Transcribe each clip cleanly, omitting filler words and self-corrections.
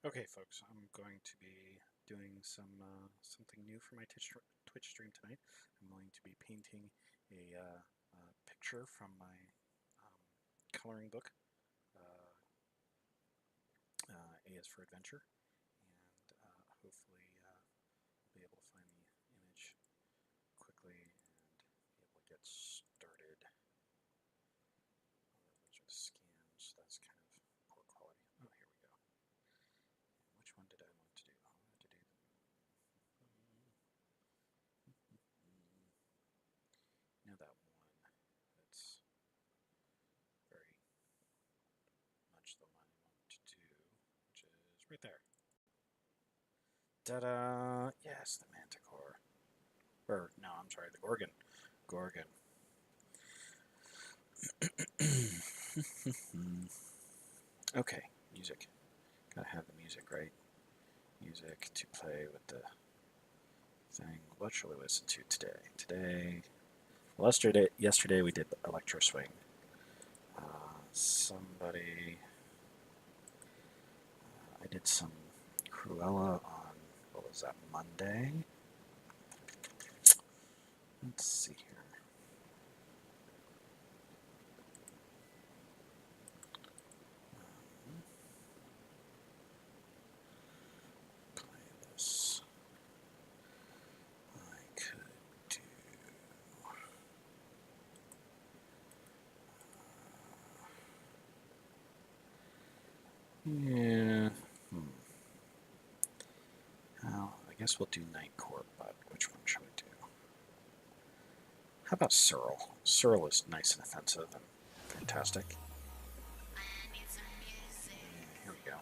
Okay, folks, I'm going to be doing something new for my Twitch stream tonight. I'm going to be painting a picture from my coloring book, A is for Adventure, and hopefully I'll be able to find the image quickly and be able to get started. Those are the scans. That's kind of poor quality. Oh, here we go. Which one did I want to do? I wanted to do that one. That's very much the one I want to do, which is right there. Ta-da! Yes, the Manticore. Or, no, I'm sorry, the Gorgon. Gorgon. Okay, music. Gotta have the music, right? Music to play with the thing. What shall we listen to today? Well, yesterday we did Electro Swing. I did some Cruella on, what was that, Monday? Let's see here. Play this. I could do... yeah. Well, I guess we'll do Night Court, but which one should we do? How about Searle? Searle is nice and offensive and fantastic. Here we go.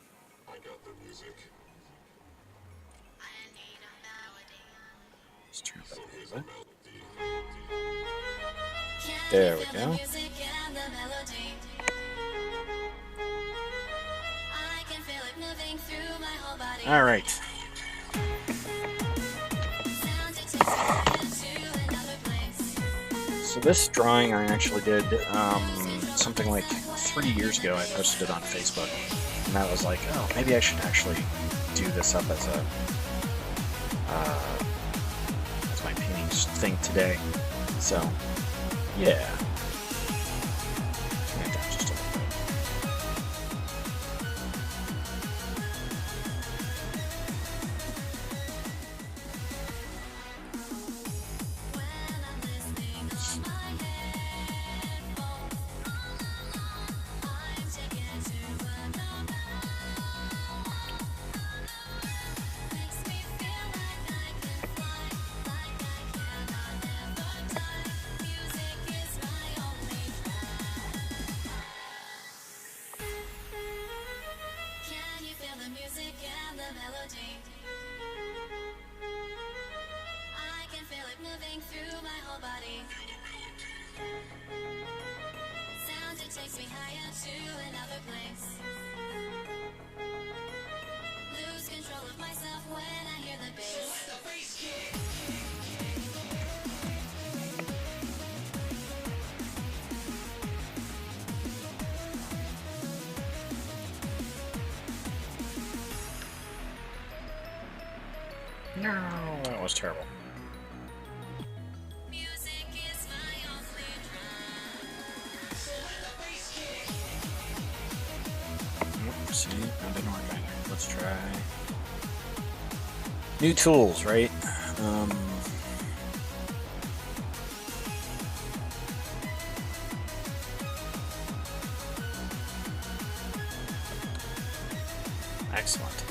I got the music. Let's turn it up a little bit. There we go. All right. So this drawing I actually did something like 3 years ago. I posted it on Facebook, and I was like, oh, maybe I should actually do this up as my painting thing today. So, yeah. Turn it down just a little bit. Takes me higher to another place. Lose control of myself when I hear the bass. The bass kick. No, that was terrible. See, that didn't work either. Let's try new tools, right? Excellent.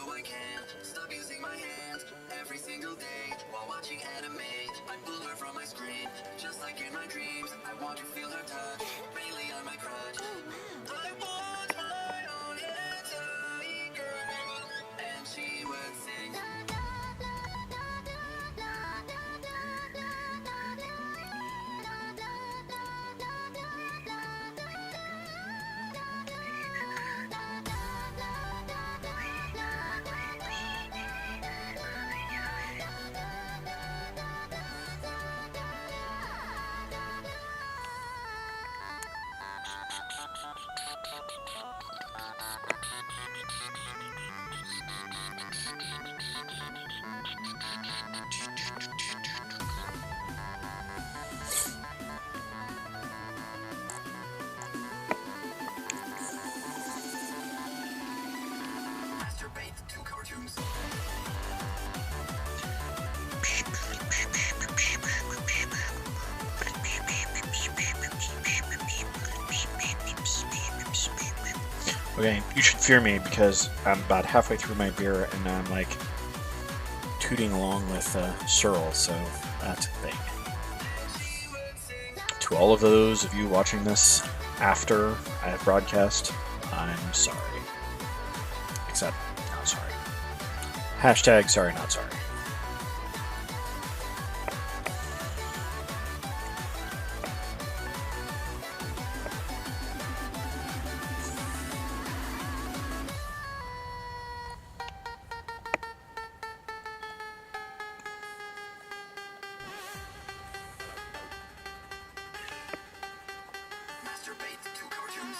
I can't stop using my hands every single day while watching anime. I pull her from my screen, just like in my dreams. I want to feel her touch, mainly on my crotch. I want my own hentai girl, and she would sing. Masturbate to cartoons. Okay, you should fear me because I'm about halfway through my beer and I'm like tooting along with Searle, so that's a thing. To all of those of you watching this after I have broadcast, I'm sorry. Except, not sorry. Hashtag sorry, not sorry. Masturbate to cartoons.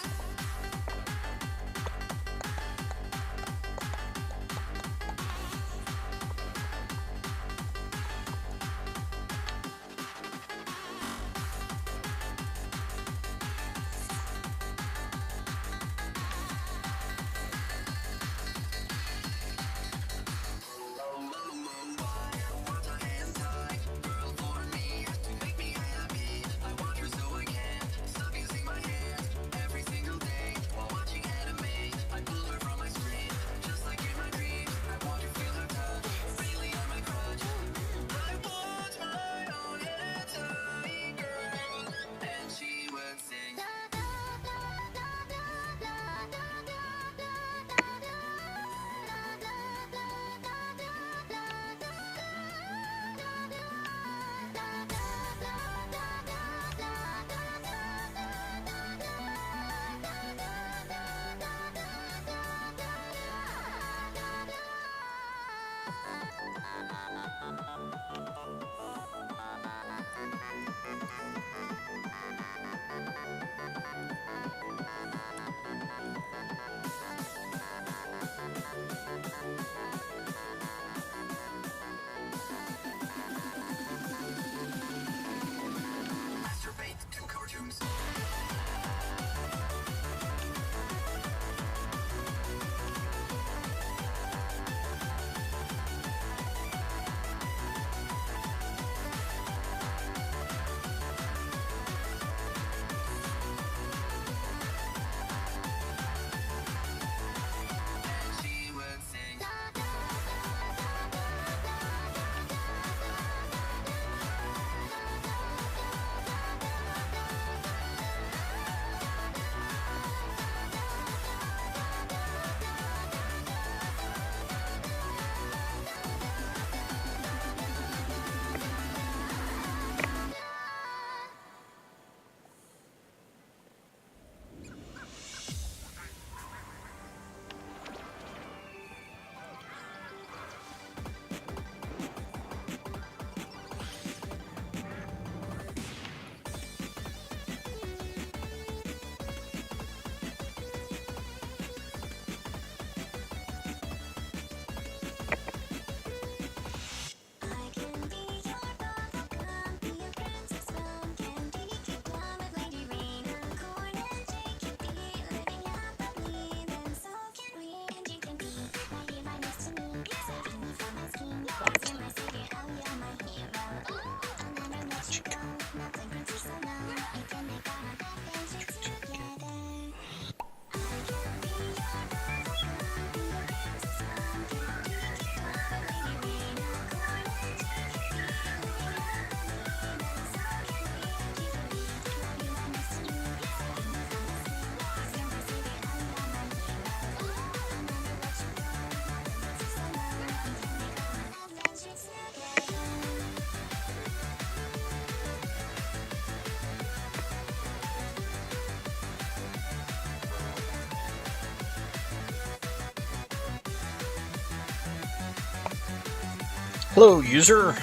Hello, user.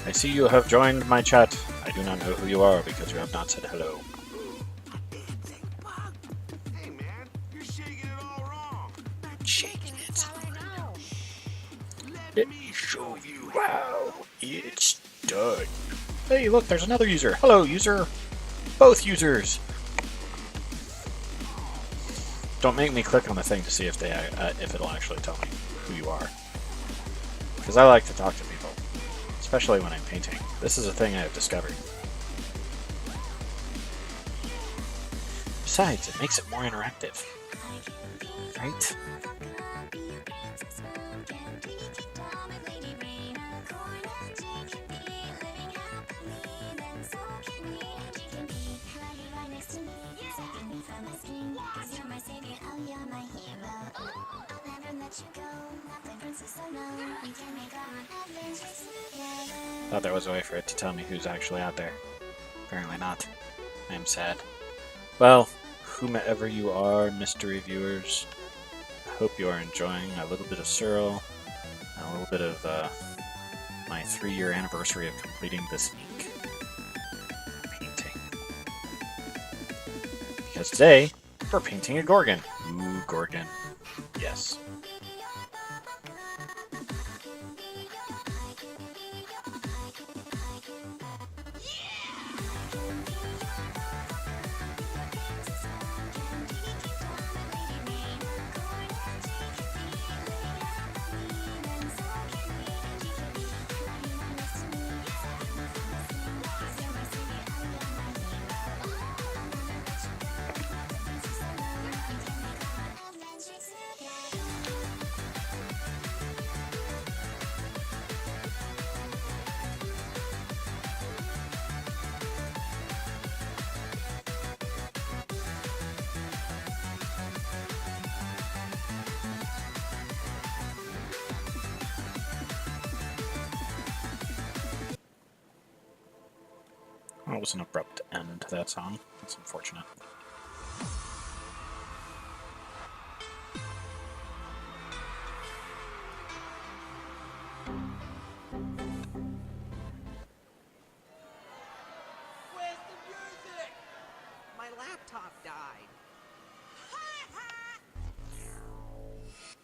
I see you have joined my chat. I do not know who you are because you have not said hello. Hey man, you're shaking it all wrong. Shaking it. Let me show you how it's done. Hey, look, there's another user. Hello, user. Both users. Don't make me click on the thing to see if if it'll actually tell me who you are. Because I like to talk to people, especially when I'm painting. This is a thing I have discovered. Besides, it makes it more interactive. Right? Thought there was a way for it to tell me who's actually out there. Apparently not. I am sad. Well, whomever you are, mystery viewers, I hope you are enjoying a little bit of Cyril, and a little bit of my 3-year anniversary of completing this ink painting. Because today, we're painting a Gorgon. Ooh, Gorgon. Yes. Well, it was an abrupt end to that song. That's unfortunate. Where's the music? My laptop died.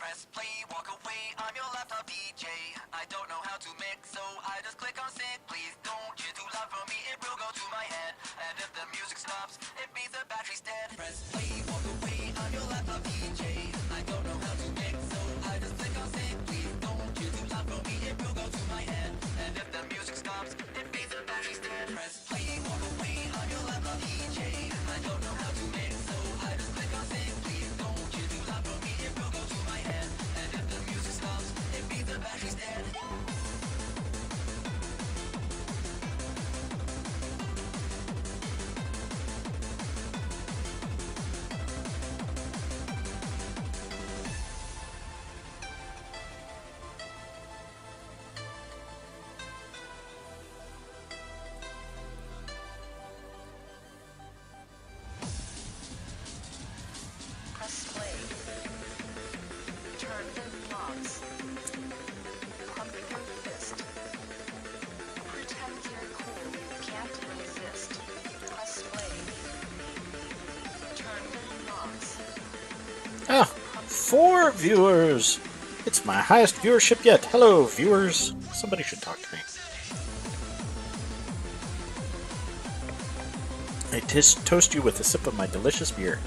Press play, walk away, I'm your laptop DJ. I don't know how to mix, so I just click on sync. Please don't you too loud for me, it will go to my head. And if the music stops, it means the battery's dead. Press play, walk away, I'm your laptop DJ. I don't know how to mix, so I just click on sync. Please don't you too loud for me, it will go to my head. And if the music stops, it means the battery's dead. Press play, walk away, I'm your laptop DJ. I don't know how to mix, so I just click on sync. Please don't you too loud for me, it will go to my head. And if the music stops, it means the battery's dead. Press play. Turn the knobs. Pump your fist. Pretend you're cool. Can't resist. Press play. Turn the knobs. Ah, 4 viewers! It's my highest viewership yet. Hello, viewers. Somebody should talk to me. I toast you with a sip of my delicious beer.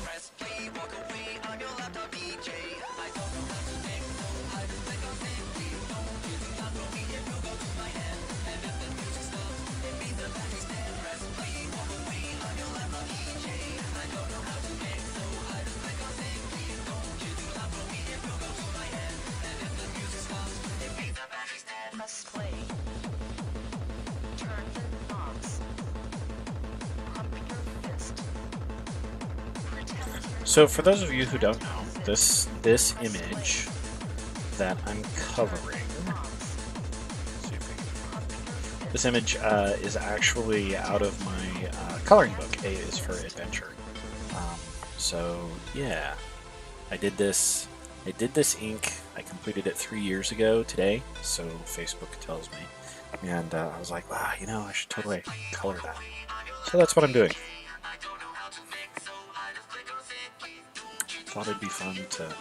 Press play, walk away, I'm your laptop DJ. I don't know how to mix, so I just click on sync. Please don't you too loud for me, it will go to my head. And if the music stops, it means the battery's dead. Press play, walk away, I'm your laptop DJ. I don't know how to mix, so I just click on sync. Please don't you too loud for me, it will go to my head. And if the music stops, it means the battery's dead. Press play. Turn the knobs. Pump your fist. Pretend you're So for those of you who don't know, this image that I'm covering. See if we can- This image is actually out of my coloring book. A is for Adventure. So yeah, I did this ink. I completed it 3 years ago today, so Facebook tells me. And I was like, wow, you know, I should totally color that. So that's what I'm doing. Thought it'd be fun to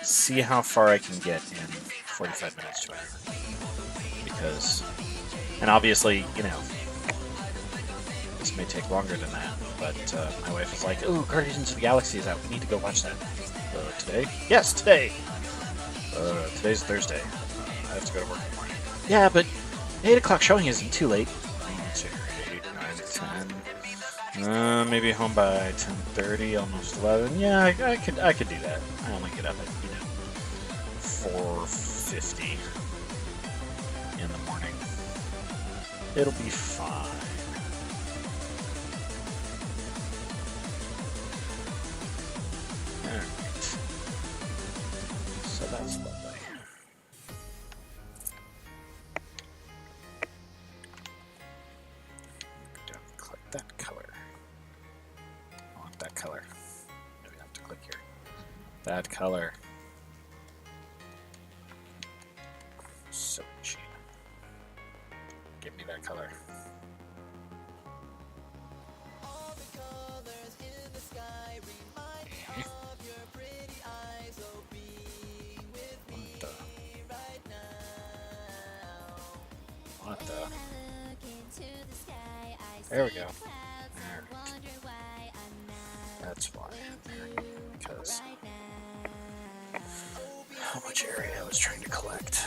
see how far I can get in 45 minutes to an hour. Because, and obviously, you know, this may take longer than that, but my wife is like, ooh, Guardians of the Galaxy is out. We need to go watch that. Today? Yes, today! Today's Thursday. I have to go to work in the morning. Yeah, but 8 o'clock showing isn't too late. 8, 9, 10. Maybe home by 10:30, almost 11. Yeah, I could do that. I only get up at 4:50 in the morning. It'll be fine. All right. So that's lovely. Go down and click that color. I want that color. Maybe I have to click here. That color. So cheap. Give me that color. What the? There we go. Alright. That's why. Because how much area I was trying to collect.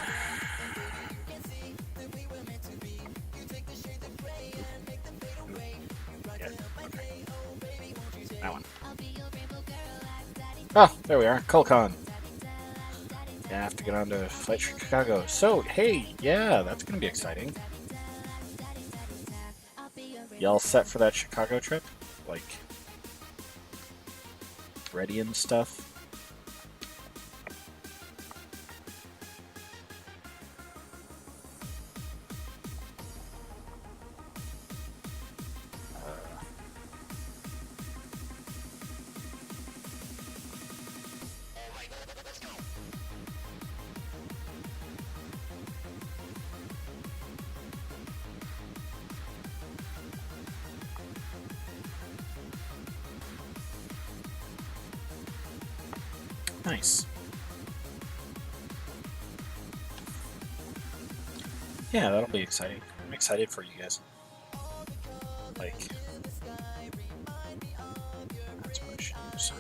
Yeah, okay. That one. Oh, there we are. Colcon. Yeah, I have to get on to Flight Chicago. So, hey, yeah, that's going to be exciting. Y'all set for that Chicago trip? Like, ready and stuff? Nice. Yeah, that'll be exciting. I'm excited for you guys. Like, that's what I should use.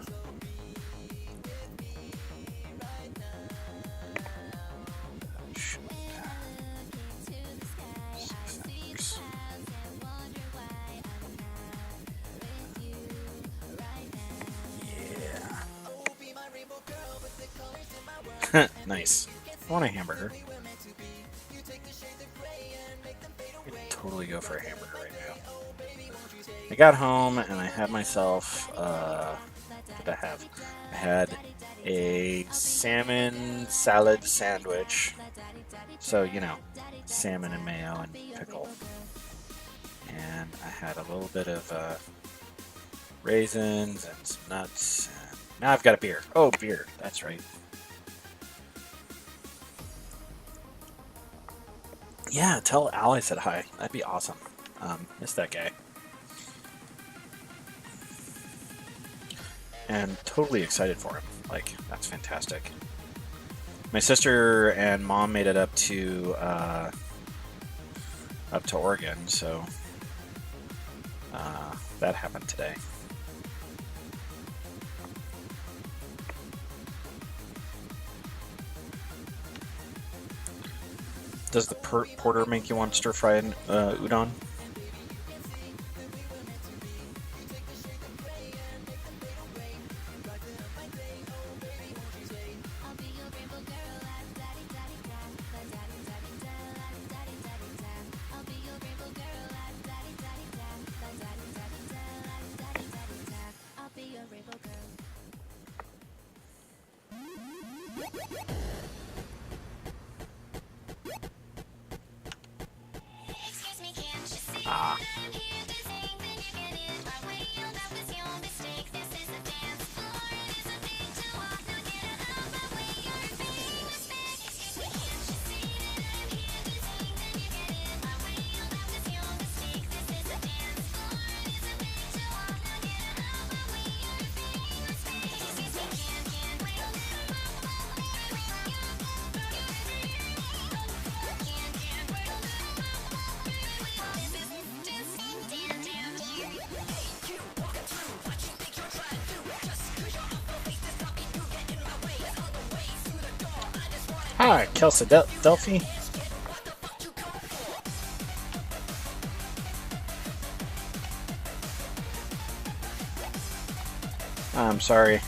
Yeah. Nice. I want a hamburger. I could totally go for a hamburger right now. I got home and I had myself, what did I have? I had a salmon salad sandwich. So, you know, salmon and mayo and pickle. And I had a little bit of raisins and some nuts. And now I've got a beer. Oh, beer. That's right. Yeah, tell Al I said hi. That'd be awesome. Miss that guy. And totally excited for him. Like, that's fantastic. My sister and mom made it up to Oregon, so that happened today. Does the porter make you want to stir fry udon? Ah. Hi, Kelsey Delphi. I'm sorry.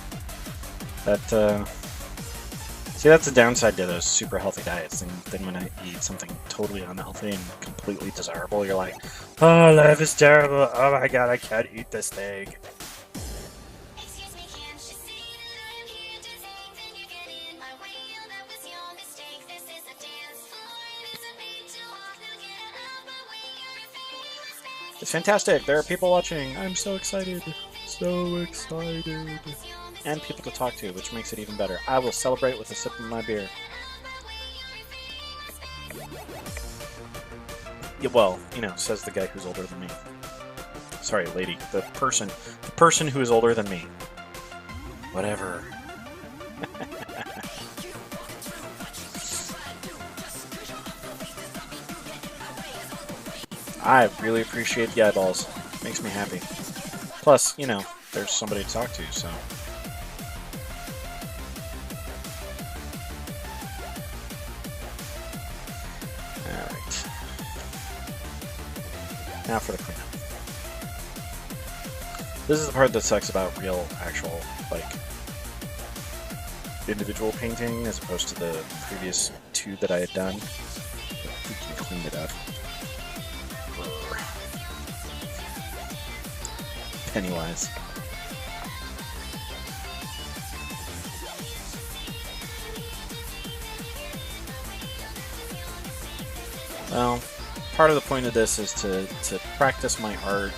See, that's the downside to those super healthy diets. And then when I eat something totally unhealthy and completely desirable, you're like, oh, life is terrible. Oh my god, I can't eat this thing. Excuse me, can't you see that I am here to take that you get in my way? Oh, that was your mistake. This is a dance floor. It isn't made to walk. Now get out my way. You're invading my space. It's fantastic. There are people watching. I'm so excited. So excited. And people to talk to, which makes it even better. I will celebrate with a sip of my beer. Yeah, well, you know, says the guy who's older than me. Sorry, lady. The person who is older than me. Whatever. I really appreciate the eyeballs. Makes me happy. Plus, you know, there's somebody to talk to, so. Alright. Now for the cleanup. This is the part that sucks about real, actual, like, individual painting as opposed to the previous two that I had done. We can clean it up. Pennywise. Well, part of the point of this is to practice my art,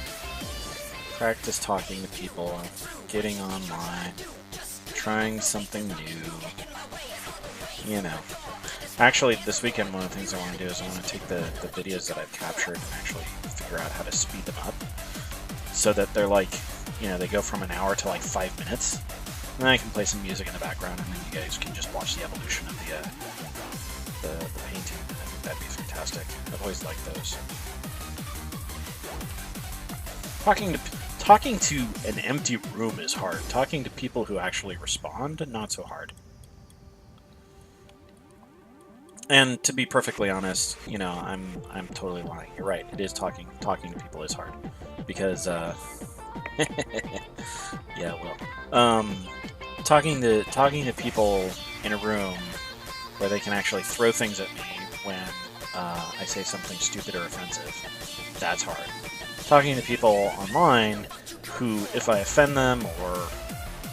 practice talking to people, getting online, trying something new, you know. Actually, this weekend, one of the things I want to do is I want to take the videos that I've captured and actually figure out how to speed them up so that they're like, you know, they go from an hour to like 5 minutes. And then I can play some music in the background and then you guys can just watch the evolution of the painting. I think that'd be fantastic. I've always liked those. Talking to an empty room is hard. Talking to people who actually respond, not so hard. And to be perfectly honest, you know, I'm totally lying. You're right. It is talking to people is hard because yeah, well, talking to people in a room where they can actually throw things at me when I say something stupid or offensive, that's hard. Talking to people online who, if I offend them or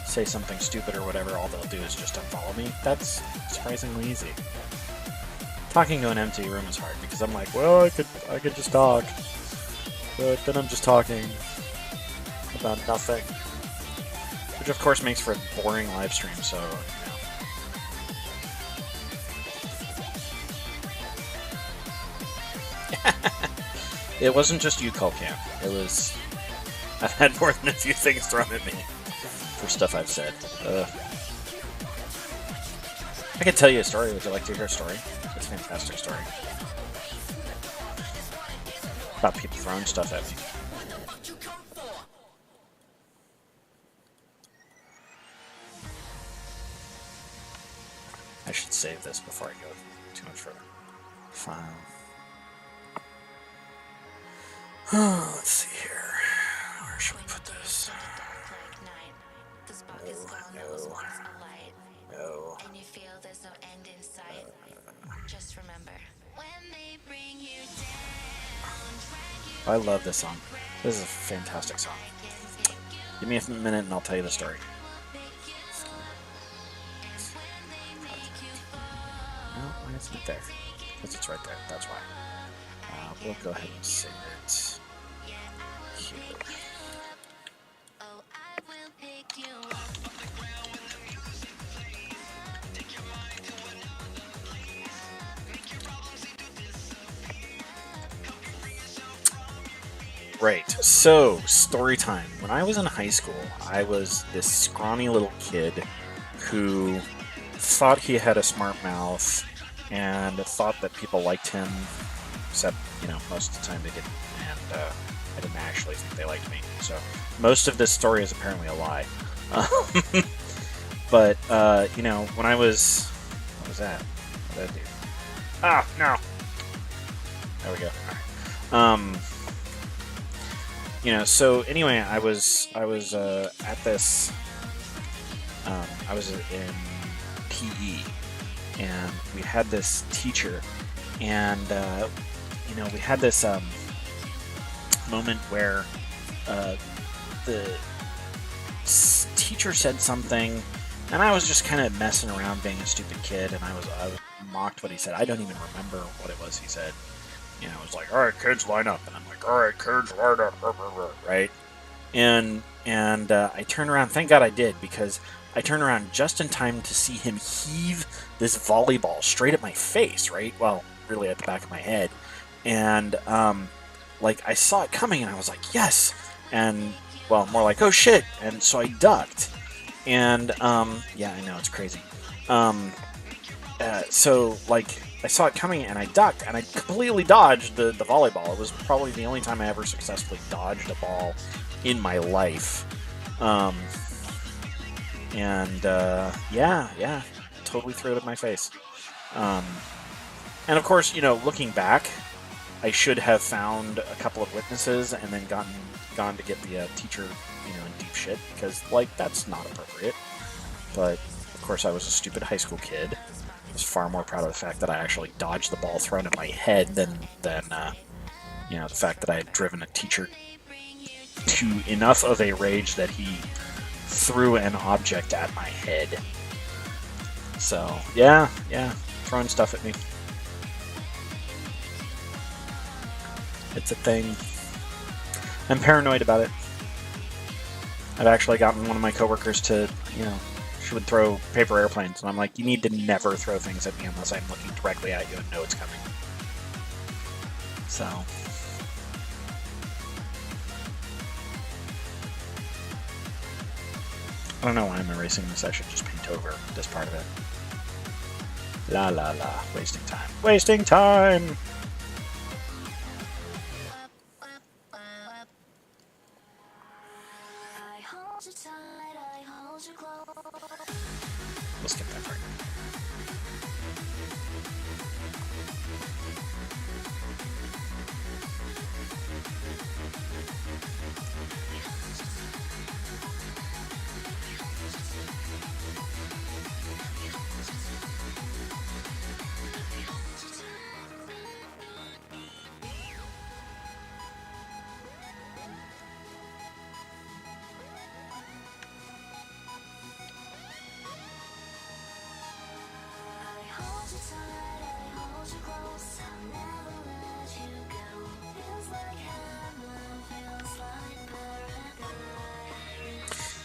say something stupid or whatever, all they'll do is just unfollow me, that's surprisingly easy. Talking to an empty room is hard because I'm like, well, I could just talk, but then I'm just talking about nothing, which of course makes for a boring live stream. So, you know. It wasn't just you, Culcam. It was. I've had more than a few things thrown at me for stuff I've said. I could tell you a story. Would you like to hear a story? It's a fantastic story. About people throwing stuff at me. I should save this before I go too much further. File. Let's see here. Where should we put this? No. And you feel there's no end in sight. Just remember, when they bring you down, I love this song. This is a fantastic song. Give me a minute and I'll tell you the story. No, why isn't it there? Because it's right there. That's why. We'll go ahead and save it. Right. So, story time. When I was in high school, I was this scrawny little kid who thought he had a smart mouth and thought that people liked him, except, most of the time they didn't. And I didn't actually think they liked me. So, most of this story is apparently a lie. But, when I was... What was that? What did I do? Ah, no! There we go. All right. So anyway, I was at this. I was in PE, and we had this teacher, and we had this moment where the teacher said something, and I was just kind of messing around, being a stupid kid, and I mocked what he said. I don't even remember what it was he said. It was like, all right, kids, line up. And I'm like, all right, kids, line up. Right? And I turned around. Thank God I did, because I turned around just in time to see him heave this volleyball straight at my face, right? Well, really at the back of my head. And, I saw it coming, and I was like, yes. And, well, more like, oh, shit. And so I ducked. And, yeah, I know, it's crazy. I saw it coming, and I ducked, and I completely dodged the volleyball. It was probably the only time I ever successfully dodged a ball in my life. Yeah, totally threw it at my face. And of course, looking back, I should have found a couple of witnesses and then gone to get the teacher, in deep shit, because, that's not appropriate. But, of course, I was a stupid high school kid. I was far more proud of the fact that I actually dodged the ball thrown at my head than the fact that I had driven a teacher to enough of a rage that he threw an object at my head. So, yeah, throwing stuff at me. It's a thing. I'm paranoid about it. I've actually gotten one of my coworkers to, she would throw paper airplanes, and I'm like, you need to never throw things at me unless I'm looking directly at you and know it's coming. So. I don't know why I'm erasing this. I should just paint over this part of it. La la la. Wasting time. Wasting time! We'll skip that part.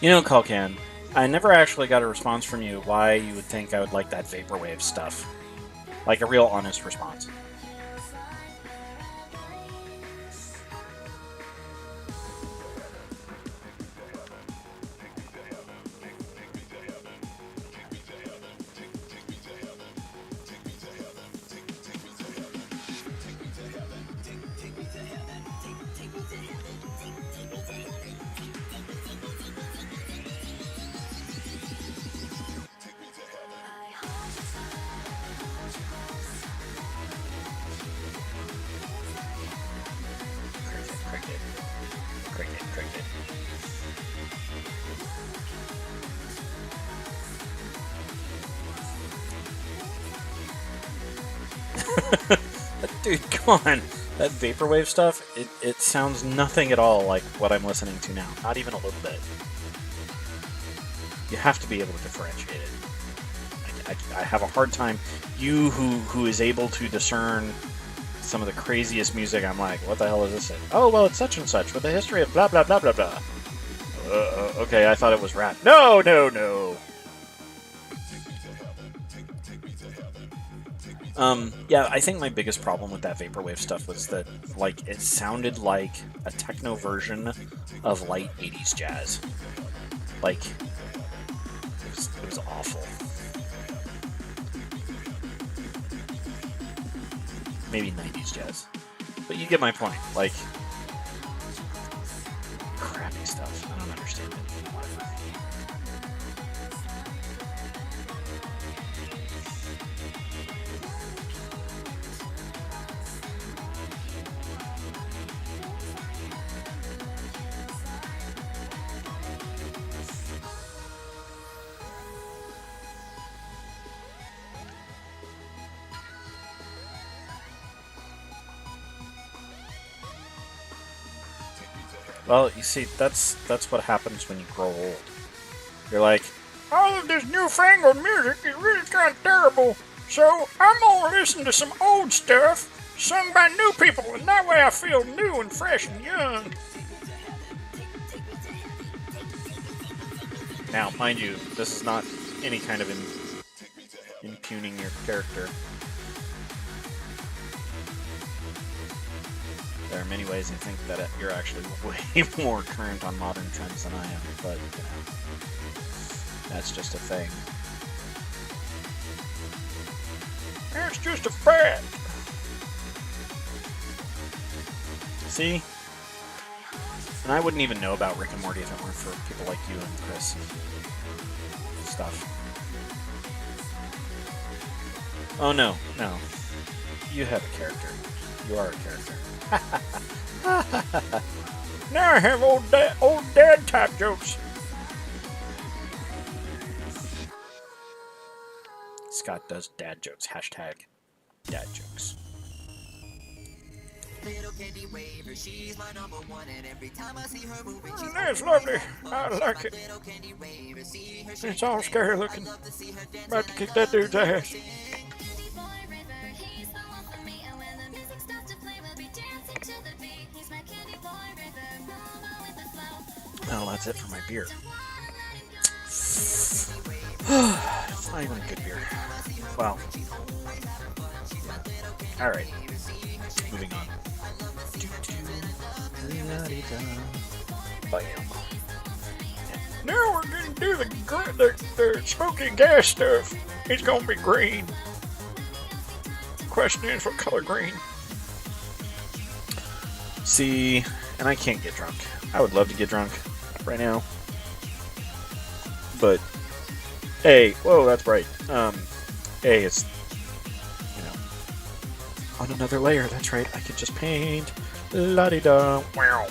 Kalkan, I never actually got a response from you why you would think I would like that vaporwave stuff. Like a real honest response. Cricket. Dude, come on. That vaporwave stuff, it sounds nothing at all like what I'm listening to now. Not even a little bit. You have to be able to differentiate it. I have a hard time. You who is able to discern some of the craziest music, I'm like, what the hell is this? Oh, well, it's such and such with a history of blah, blah, blah, blah, blah. Okay, I thought it was rap. No! Yeah, I think my biggest problem with that vaporwave stuff was that, like, it sounded like a techno version of light 80s jazz. Like, it was awful. Maybe 90s jazz. But you get my point. Like, crappy stuff. I don't understand it. Well, you see, that's what happens when you grow old. You're like, all of this newfangled music is really kind of terrible, so I'm gonna listen to some old stuff sung by new people, and that way I feel new and fresh and young. Now, mind you, this is not any kind of impugning your character. There are many ways I think that you're actually way more current on modern trends than I am, but, you know, that's just a thing. It's just a fact. See? And I wouldn't even know about Rick and Morty if it weren't for people like you and Chris and stuff. Oh, no. You have a character. You are a character. Now I have old dad type jokes. Scott does dad jokes. Hashtag dad jokes. Little Candy Waver, she's my number one, and every time I see her moving, she's That's lovely. I like it. Little Candy Waver, see her It's all scary looking. About to kick that dude's ass. Candy boy river, he's the one for me. And when the music starts to play, we'll be dancing to the beat. He's my candy boy river, mama with the flow. Well, that's it for my beer. It's not even a good beer. Well. Alright. Moving on. Bam. Now we're gonna do the smoky gas stuff. It's gonna be green. Question is, what color green? See, and I can't get drunk. I would love to get drunk right now. But, A, whoa, that's bright. A, it's, you know, on another layer, that's right, I could just paint. La-di-da. Wow.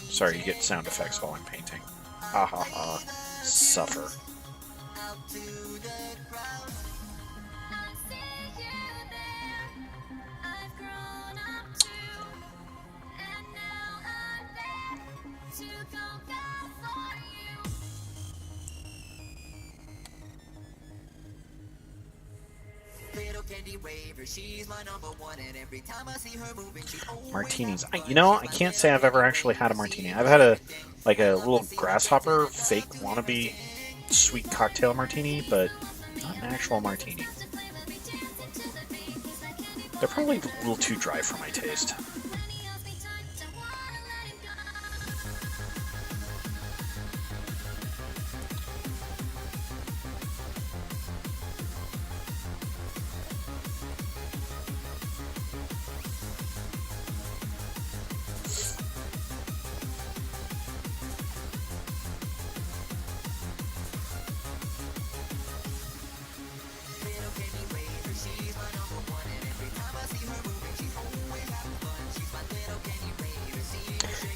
Sorry, you get sound effects while I'm painting. Ha ha ha. Suffer. I see you there. I've grown up too. And now I'm there to go back for you. Little Candy Waver, she's my number one, and every time I see her moving, she's always Martinis. I can't say I've ever actually had a martini. I've had a little grasshopper fake wannabe sweet cocktail martini, but not an actual martini. They're probably a little too dry for my taste.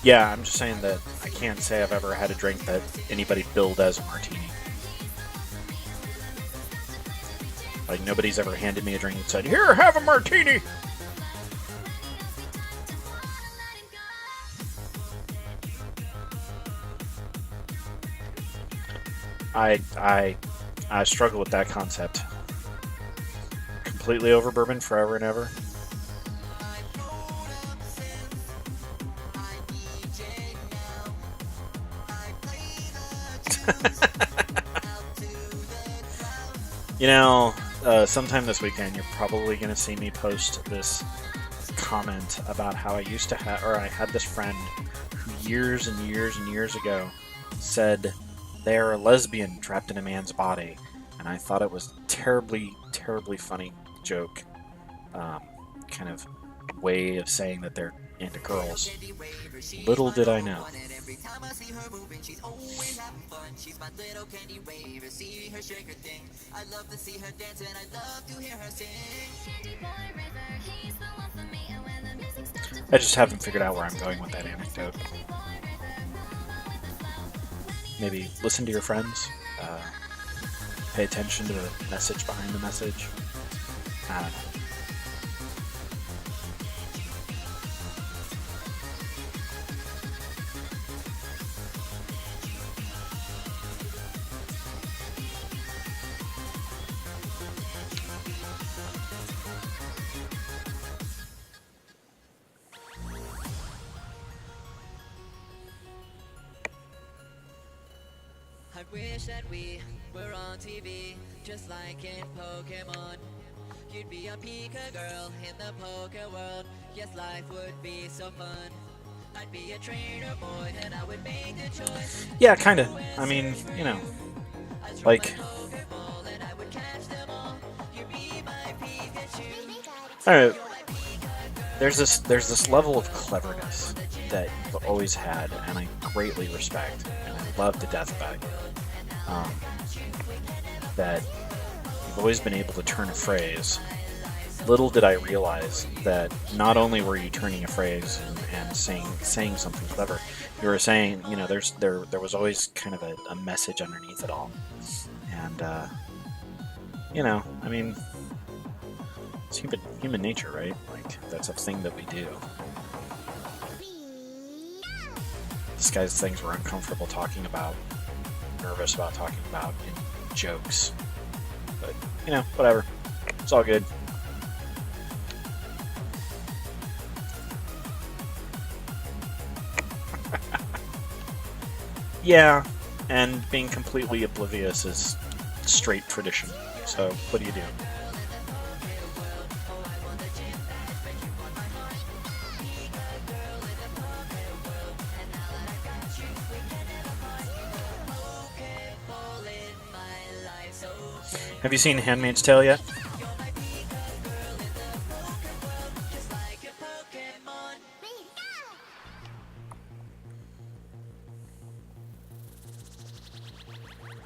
Yeah, I'm just saying that I can't say I've ever had a drink that anybody billed as a martini. Like, nobody's ever handed me a drink and said, "Here, have a martini!" I struggle with that concept. Completely over bourbon forever and ever. You know, sometime this weekend, you're probably going to see me post this comment about how I used to have, or I had this friend who years and years and years ago said they're a lesbian trapped in a man's body, and I thought it was a terribly, terribly funny joke, kind of way of saying that they're into girls. Little did I know. I just haven't figured out where I'm going with that anecdote. Maybe listen to your friends, pay attention to the message behind the message. I don't know. I wish that we were on TV, just like in Pokemon. You'd be a Pika girl in the Poke world. Yes, life would be so fun. I'd be a trainer boy, and I would make the choice. Yeah, kinda. I mean, you know, like, Pokeball, and I would catch them all. You'd be my Pikachu. I don't know, there's this level of cleverness that you've always had, and I greatly respect, and I love to death about you. That you've always been able to turn a phrase. Little did I realize that not only were you turning a phrase and saying something clever, you were saying, you know, there was always kind of a message underneath it all. And you know, I mean, it's human nature, right? Like, that's a thing that we do. Disguise things we're uncomfortable talking about, nervous about talking about in jokes. But, you know, whatever. It's all good. Yeah, and being completely oblivious is straight tradition. So, what do you do? Have you seen Handmaid's Tale yet?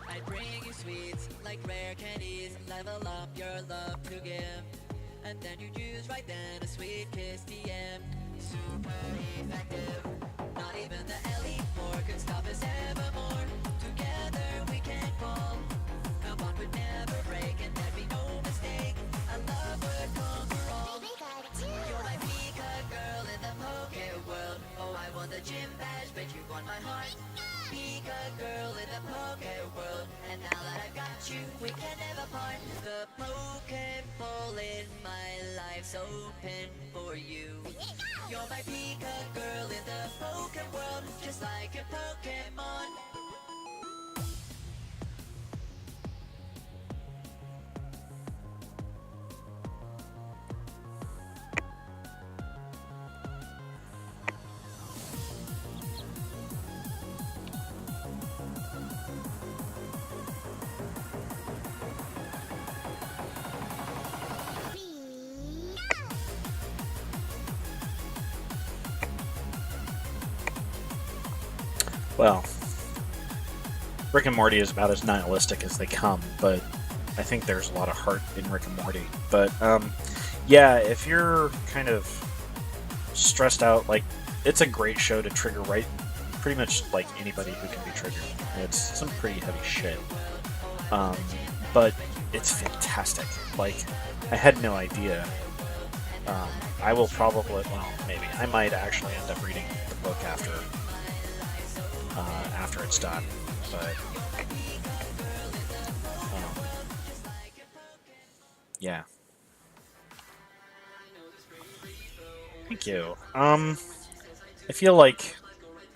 I bring you sweets like rare candies, level up your love to give. And then you choose right then a sweet kiss DM. Super effective. Not even the elite four could stop us evermore. Together we can fall. Our bond would never break and there'd be no mistake. Our love would conquer all. You're my Pika girl in the Poke world. Oh, I want the gym badge, but you want my heart. Pika girl in the Poke world. And now that I've got you, we can never part. The Pokeball in my life's open for you. You're my Pika girl in the Poke world, just like a Pokemon. Well, Rick and Morty is about as nihilistic as they come, but I think there's a lot of heart in Rick and Morty. But yeah, if you're kind of stressed out, like, it's a great show to trigger right, pretty much like anybody who can be triggered. It's some pretty heavy shit, but it's fantastic. Like, I had no idea. I will probably, well, maybe I might actually end up reading the book after it's done, but yeah. Thank you. I feel like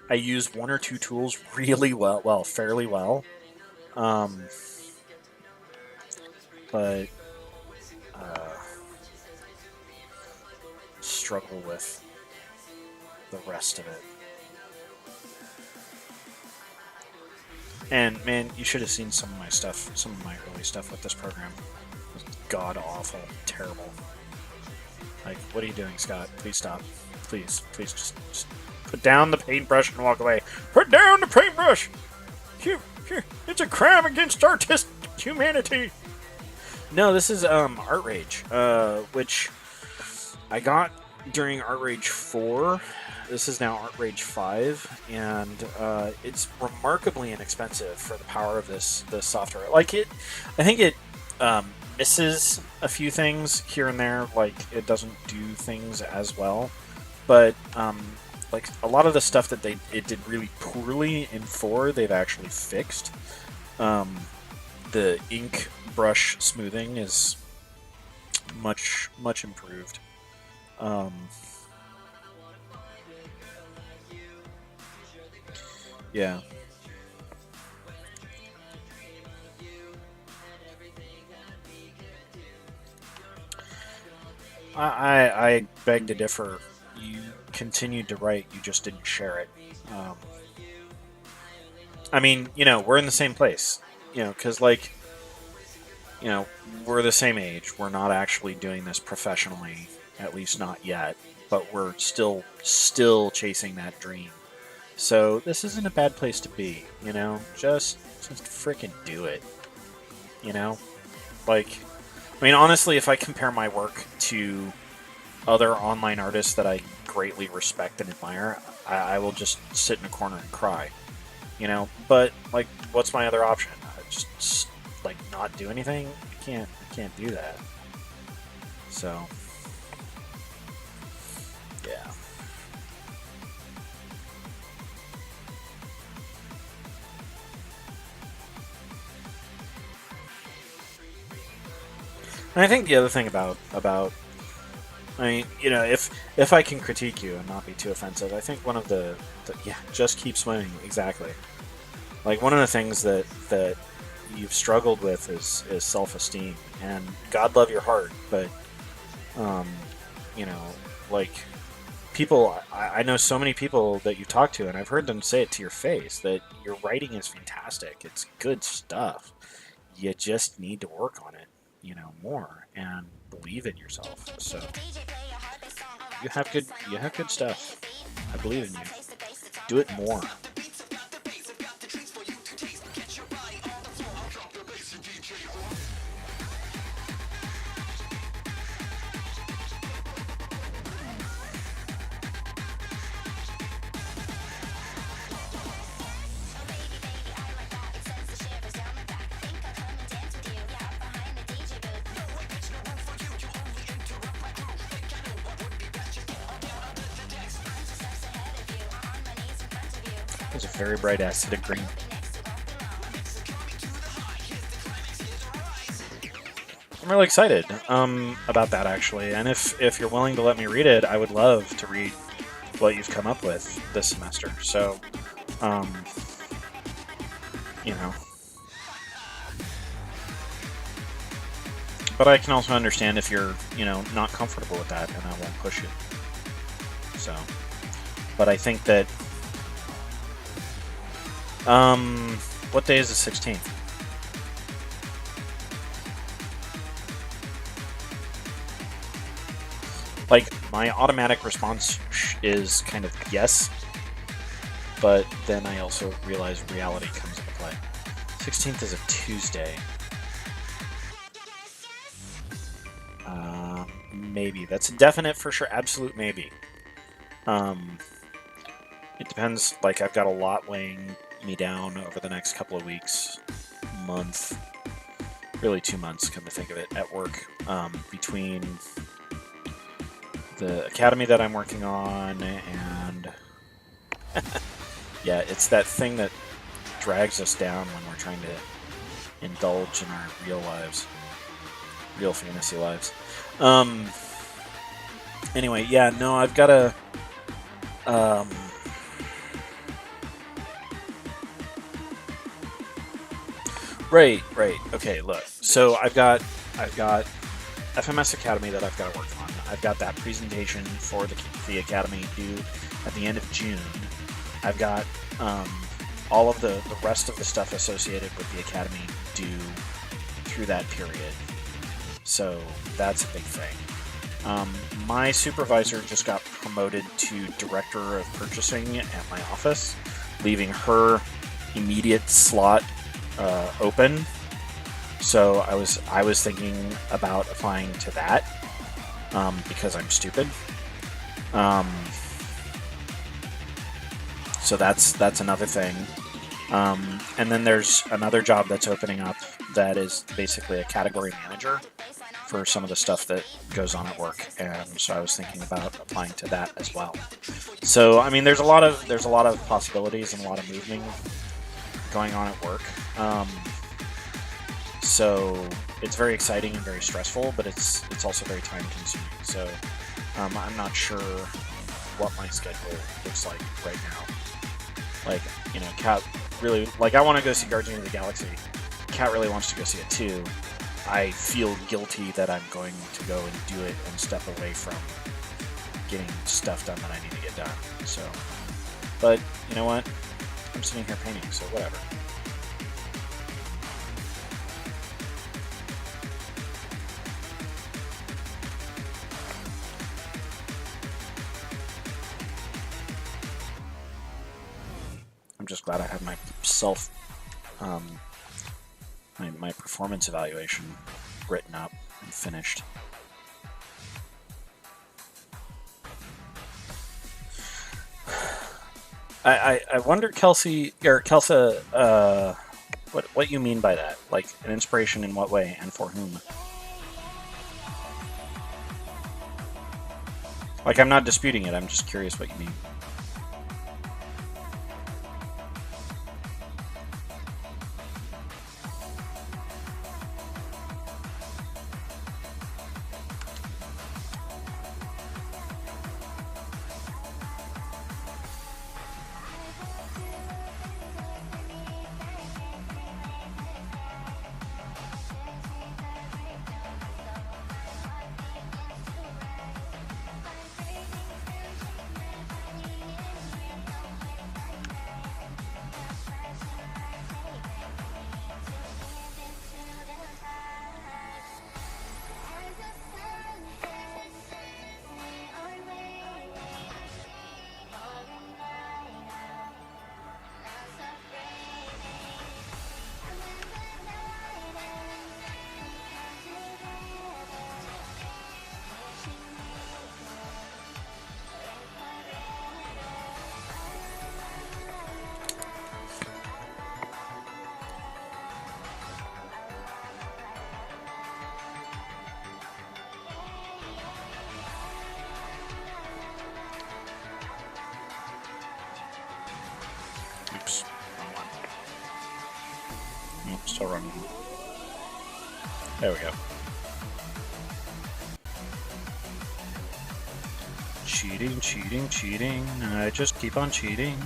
I use one or two tools really well, fairly well. but struggle with the rest of it. And man, you should have seen some of my stuff, some of my early stuff with this program. It was god awful, terrible. Like, what are you doing, Scott? Please stop. Please just put down the paintbrush and walk away. Put down the paintbrush! It's a crime against artistic humanity! No, this is Art Rage, which I got during Art Rage 4. This is now Art Rage 5, and it's remarkably inexpensive for the power of this software. Like, I think it misses a few things here and there. Like, it doesn't do things as well, but like a lot of the stuff that it did really poorly in 4, they've actually fixed. The ink brush smoothing is much improved. Yeah. I beg to differ. You continued to write, you just didn't share it. I mean, we're in the same place. Because, like, we're the same age. We're not actually doing this professionally, at least not yet. But we're still chasing that dream. So this isn't a bad place to be, Just freaking do it, Like, I mean, honestly, if I compare my work to other online artists that I greatly respect and admire, I will just sit in a corner and cry, But, like, what's my other option? Just like, not do anything? I can't do that. So, yeah. And I think the other thing about I mean, if I can critique you and not be too offensive, I think one of the just keep swimming, exactly. Like, one of the things that you've struggled with is self-esteem, and God love your heart, but like, people, I know so many people that you talk to, and I've heard them say it to your face, that your writing is fantastic. It's good stuff. You just need to work on it, more, and believe in yourself. So you have good stuff. I believe in you. Do it more. It's a very bright acidic green. I'm really excited about that, actually. And if you're willing to let me read it, I would love to read what you've come up with this semester. So, But I can also understand if you're, not comfortable with that, and I won't push you. So, but I think that what day is the 16th? Like, my automatic response is kind of yes, but then I also realize reality comes into play. 16th is a Tuesday. Maybe. That's a definite for sure, absolute maybe. It depends, like, I've got a lot weighing me down over the next couple of weeks, month, really 2 months, come to think of it, at work, between the academy that I'm working on and yeah, it's that thing that drags us down when we're trying to indulge in our real lives, real fantasy lives. Anyway, yeah, no, I've got a right, okay, look, so I've got I've got FMS Academy that I've got to work on. I've got that presentation for the Academy due at the end of June. I've got all of the rest of the stuff associated with the Academy due through that period. So that's a big thing. My supervisor just got promoted to Director of Purchasing at my office, leaving her immediate slot open. So I was thinking about applying to that because I'm stupid. So that's another thing. And then there's another job that's opening up that is basically a category manager for some of the stuff that goes on at work, and so I was thinking about applying to that as well. So I mean, there's a lot of possibilities and a lot of movement going on at work. So it's very exciting and very stressful, but it's also very time consuming. So I'm not sure what my schedule looks like right now. Like, you know, Kat really, like, I want to go see Guardians of the Galaxy. Kat really wants to go see it too. I feel guilty that I'm going to go and do it and step away from getting stuff done that I need to get done. So, but you know what? I'm sitting here painting, so whatever. I'm just glad I have my my performance evaluation written up and finished. I wonder, Kelsey or Kelsa, what you mean by that? Like, an inspiration in what way and for whom? Like, I'm not disputing it. I'm just curious what you mean. Oops, wrong one. Nope, still running. There we go. Cheating, cheating, cheating. I just keep on cheating.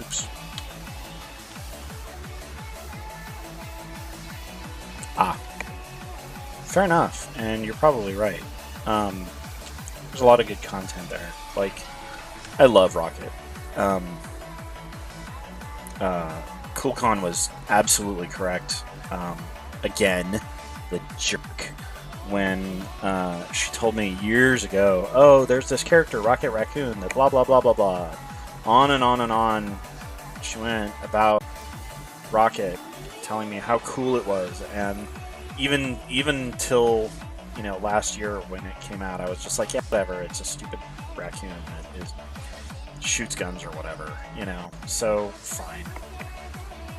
Oops. Fair enough, and you're probably right. There's a lot of good content there. Like, I love Rocket. CoolCon was absolutely correct. Again, the jerk. When she told me years ago, oh, there's this character, Rocket Raccoon, that blah, blah, blah, blah, blah. On and on and on she went about Rocket, telling me how cool it was, and even till, you know, last year when it came out, I was just like, yeah, whatever, it's a stupid raccoon that shoots guns or whatever, you know, so fine.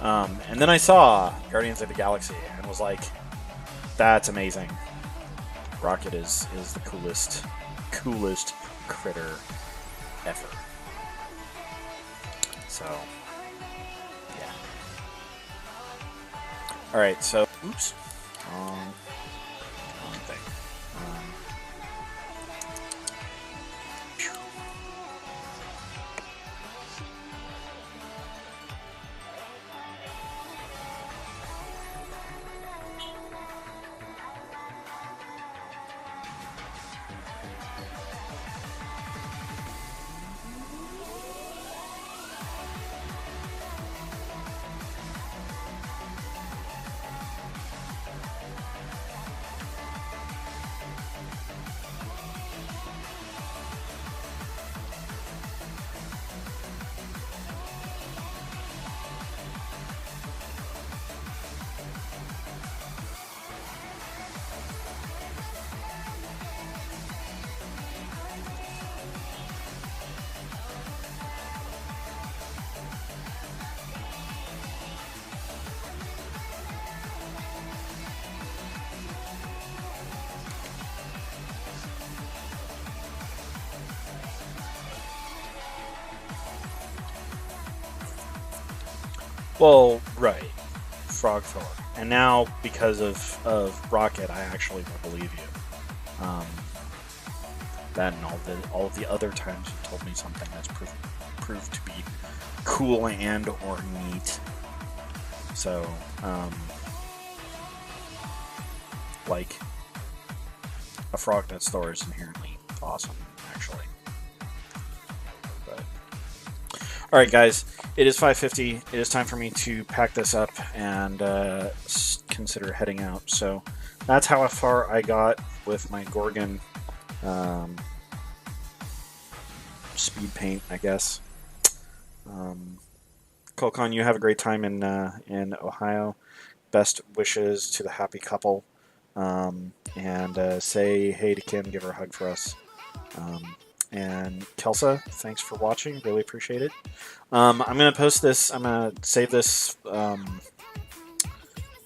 And then I saw Guardians of the Galaxy and was like, that's amazing. Rocket is the coolest critter ever. So, yeah. All right. So, oops. Wrong thing. Phew. Well, right, Frog Thor, and now because of Rocket, I actually will believe you. That and all of the other times you told me something that's proved to be cool and or neat. So, like a frog that's Thor is inherently awesome, actually. But all right, guys. It is 5:50. It is time for me to pack this up and consider heading out. So that's how far I got with my Gorgon speed paint, I guess. Kolkon, you have a great time in Ohio. Best wishes to the happy couple. And say hey to Kim, give her a hug for us. And Kelsa, thanks for watching. Really appreciate it. I'm gonna post this. I'm gonna save this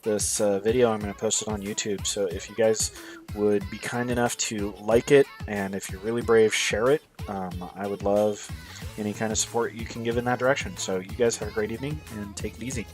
video. I'm gonna post it on YouTube. So if you guys would be kind enough to like it, and if you're really brave, share it. I would love any kind of support you can give in that direction. So you guys have a great evening and take it easy.